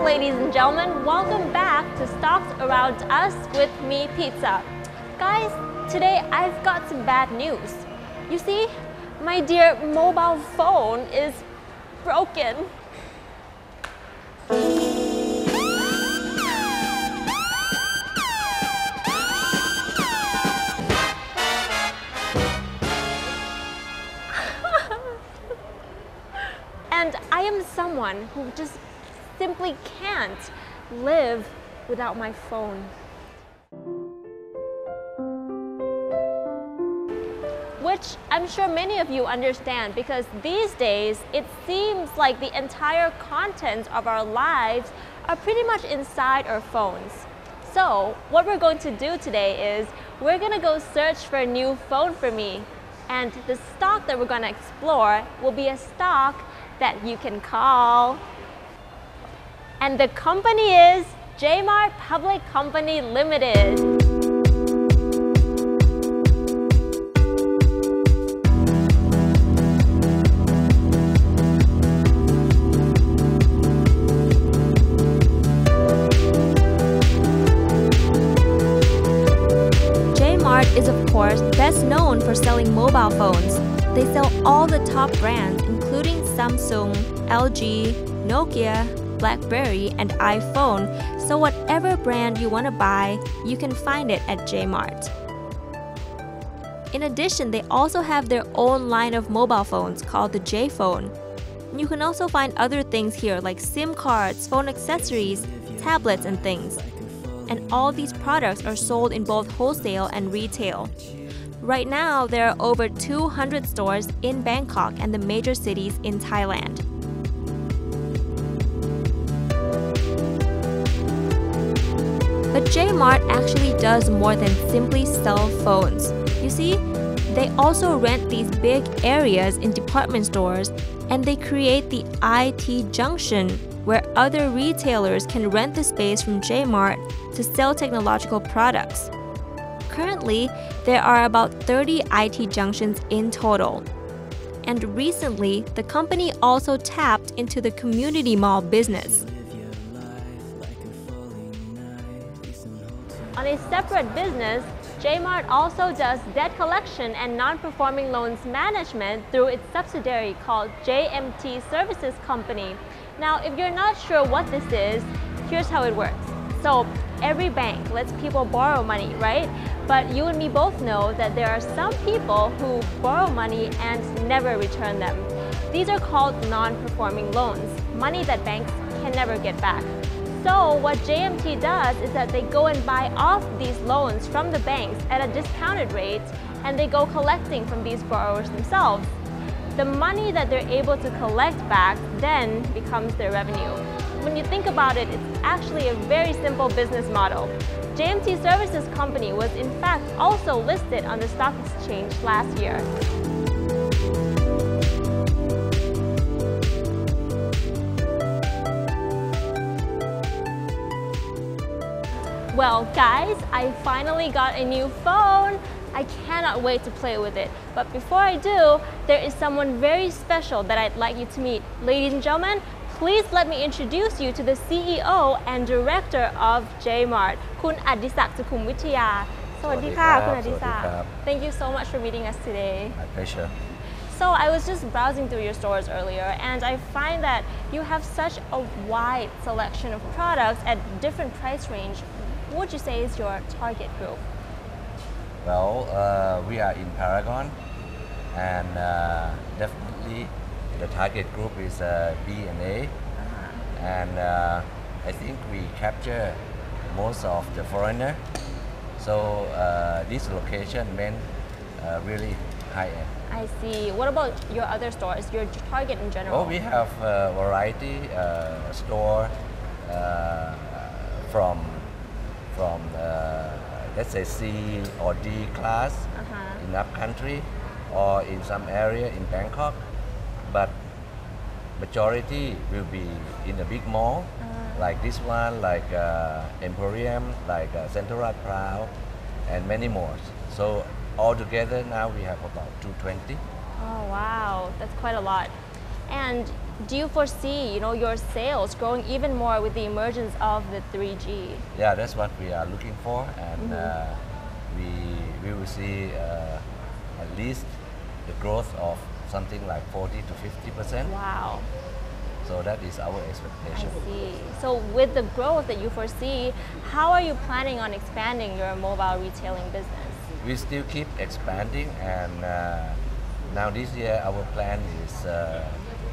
Ladies and gentlemen, welcome back to Stocks Around Us with me, Pizza. Guys, today I've got some bad news. You see, my dear mobile phone is broken. And I am someone who just simply can't live without my phone. Which I'm sure many of you understand, because these days it seems like the entire content of our lives are pretty much inside our phones. So what we're going to do today is we're gonna go search for a new phone for me. And the stock that we're gonna explore will be a stock that you can call. And the company is J-Mart Public Company Limited. J-Mart is of course best known for selling mobile phones. They sell all the top brands including Samsung, LG, Nokia, BlackBerry, and iPhone, so whatever brand you want to buy, you can find it at J-Mart. In addition, they also have their own line of mobile phones called the J-Phone. You can also find other things here like SIM cards, phone accessories, tablets, and things. And all these products are sold in both wholesale and retail. Right now, there are over 200 stores in Bangkok and the major cities in Thailand. But J-Mart actually does more than simply sell phones. You see, they also rent these big areas in department stores, and they create the IT junction where other retailers can rent the space from J-Mart to sell technological products. Currently, there are about 30 IT junctions in total. And recently, the company also tapped into the community mall business. On a separate business, J-Mart also does debt collection and non-performing loans management through its subsidiary called JMT Services Company. Now, if you're not sure what this is, here's how it works. So, every bank lets people borrow money, right? But you and me both know that there are some people who borrow money and never return them. These are called non-performing loans, money that banks can never get back. So what JMT does is that they go and buy off these loans from the banks at a discounted rate, and they go collecting from these borrowers themselves. The money that they're able to collect back then becomes their revenue. When you think about it, it's actually a very simple business model. JMT Services Company was in fact also listed on the stock exchange last year. Well guys, I finally got a new phone. I cannot wait to play with it. But before I do, there is someone very special that I'd like you to meet. Ladies and gentlemen, please let me introduce you to the CEO and Director of J-Mart, Khun Adisak Sukumvitaya. สวัสดีค่ะ Khun Adisak. Thank you so much for meeting us today. My pleasure. So I was just browsing through your stores earlier, and I find that you have such a wide selection of products at different price range. What would you say is your target group? Well, we are in Paragon, and definitely the target group is B and A, and I think we capture most of the foreigner. So this location meant really high end. I see. What about your other stores, your Target in general? Oh, we have variety store from let's say C or D class in upcountry or in some area in Bangkok, but majority will be in the big mall, like this one, like Emporium, like Central Rat Prao, and many more. So altogether now we have about 220. Oh wow, that's quite a lot. And do you foresee, your sales growing even more with the emergence of the 3G? Yeah, that's what we are looking for, and we will see at least the growth of something like 40 to 50%. Wow. So that is our expectation. I see. So with the growth that you foresee, how are you planning on expanding your mobile retailing business? We still keep expanding, and now this year our plan is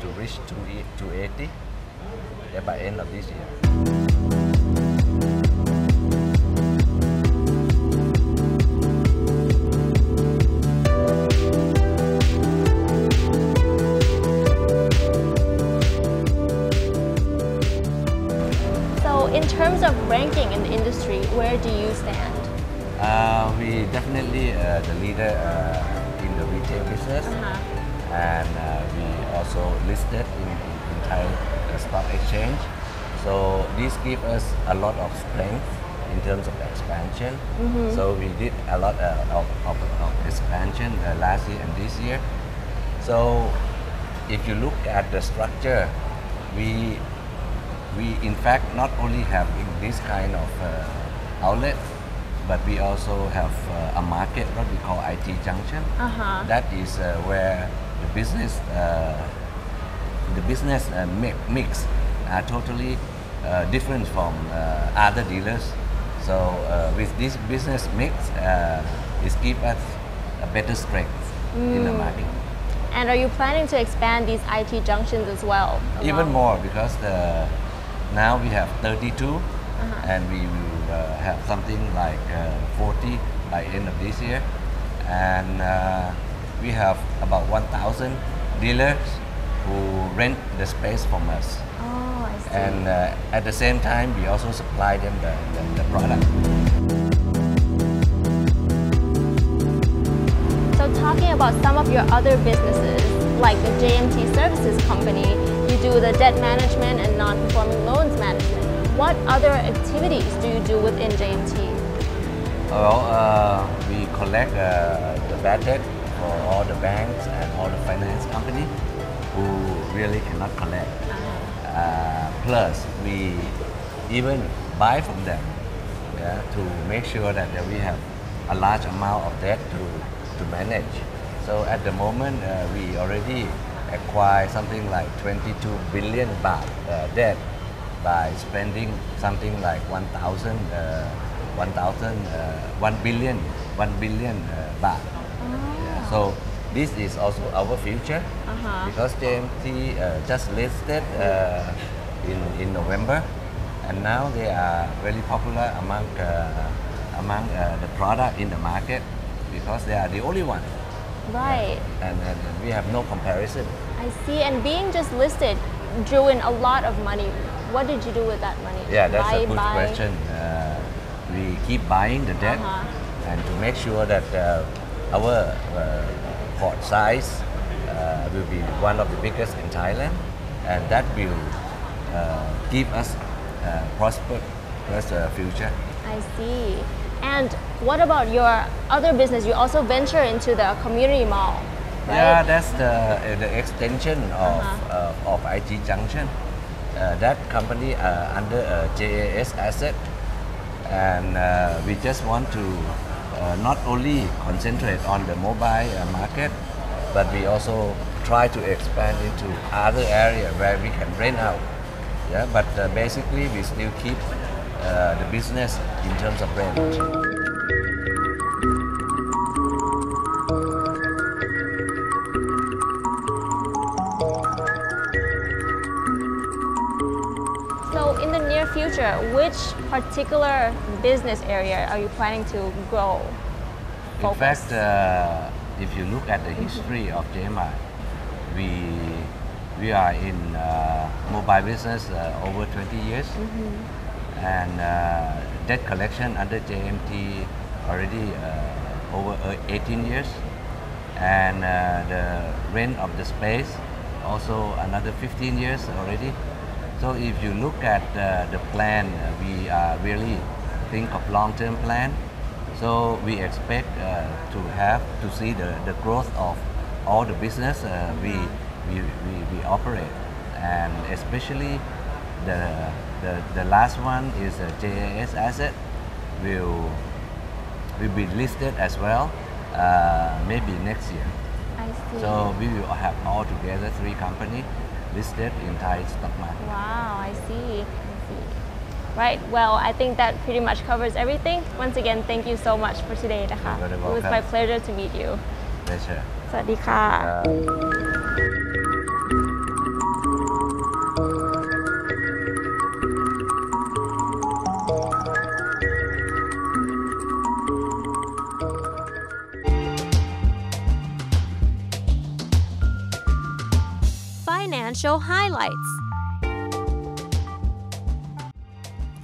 to reach 280 by end of this year. In terms of ranking in the industry, where do you stand? We definitely the leader in the retail business, and we also listed in Thai stock exchange. So this gives us a lot of strength in terms of expansion. So we did a lot of expansion last year and this year. So if you look at the structure, we in fact not only have this kind of outlet, but we also have a market, what we call IT junction. That is where the business mix are totally different from other dealers. So with this business mix, it gives us a better strength in the market. And are you planning to expand these IT junctions as well? Even more, because now we have 32, and we will have something like 40 by end of this year. And we have about 1,000 dealers who rent the space from us. Oh, I see. And at the same time, we also supply them the product. So talking about some of your other businesses, like the JMT Services Company, you do the debt management and non-performing loans management. What other activities do you do within JMT? Well, we collect the bad debt for all the banks and all the finance company who really cannot collect. Plus, we even buy from them to make sure that we have a large amount of debt to manage. So at the moment, we already acquire something like 22 billion baht debt by spending something like 1 billion baht. So this is also our future, because JMT just listed in November, and now they are very popular among the product in the market, because they are the only one. Right. And we have no comparison. I see. And being just listed drew in a lot of money. What did you do with that money? Yeah, that's a good question. We keep buying the debt, and to make sure that our port size will be one of the biggest in Thailand, and that will give us prosperous future. I see. And what about your other business? You also venture into the community mall, right? Yeah, that's the extension of IT Junction. That company under JAS asset, and we just want to not only concentrate on the mobile market, but we also try to expand into other areas where we can rent out. Yeah, but basically we still keep the business in terms of rent. So in the near near future, which particular business area are you planning to grow? In fact, if you look at the history of J-Mart, we are in mobile business over 20 years, and debt collection under JMT already over 18 years, and the rent of the space also another 15 years already. So if you look at the plan, we really think of long-term plan. So we expect to see the growth of all the business we operate, and especially the last one is a JAS asset will be listed as well, maybe next year. I see. So we will have all together 3 companies listed in Thai stock market. Wow, I see. Right, well, I think that pretty much covers everything. Once again, thank you so much for today,นะคะ. You're very It was welcome. my pleasure to meet you. Pleasure. สวัสดีค่ะ Financial highlights.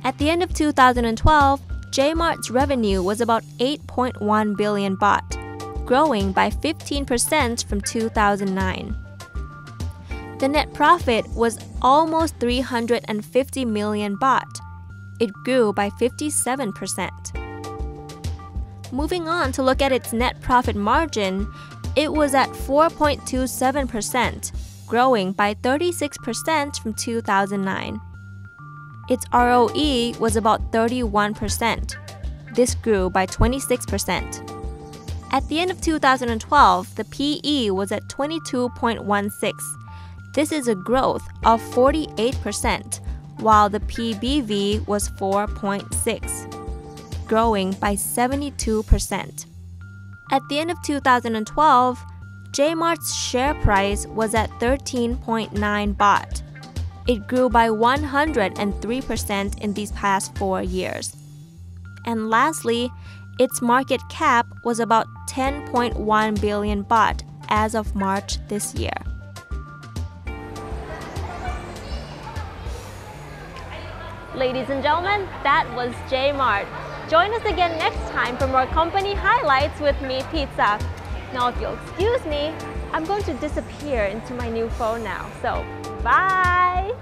At the end of 2012, J-Mart's revenue was about 8.1 billion baht, growing by 15% from 2009. The net profit was almost 350 million baht. It grew by 57%. Moving on to look at its net profit margin, it was at 4.27%, growing by 36% from 2009. Its ROE was about 31%. This grew by 26%. At the end of 2012, the PE was at 22.16. This is a growth of 48%, while the PBV was 4.6, growing by 72%. At the end of 2012, J-Mart's share price was at 13.9 baht. It grew by 103% in these past 4 years. And lastly, its market cap was about 10.1 billion baht as of March this year. Ladies and gentlemen, that was J-Mart. Join us again next time for more company highlights with me, Pizza. Now, if you'll excuse me, I'm going to disappear into my new phone now. So, bye!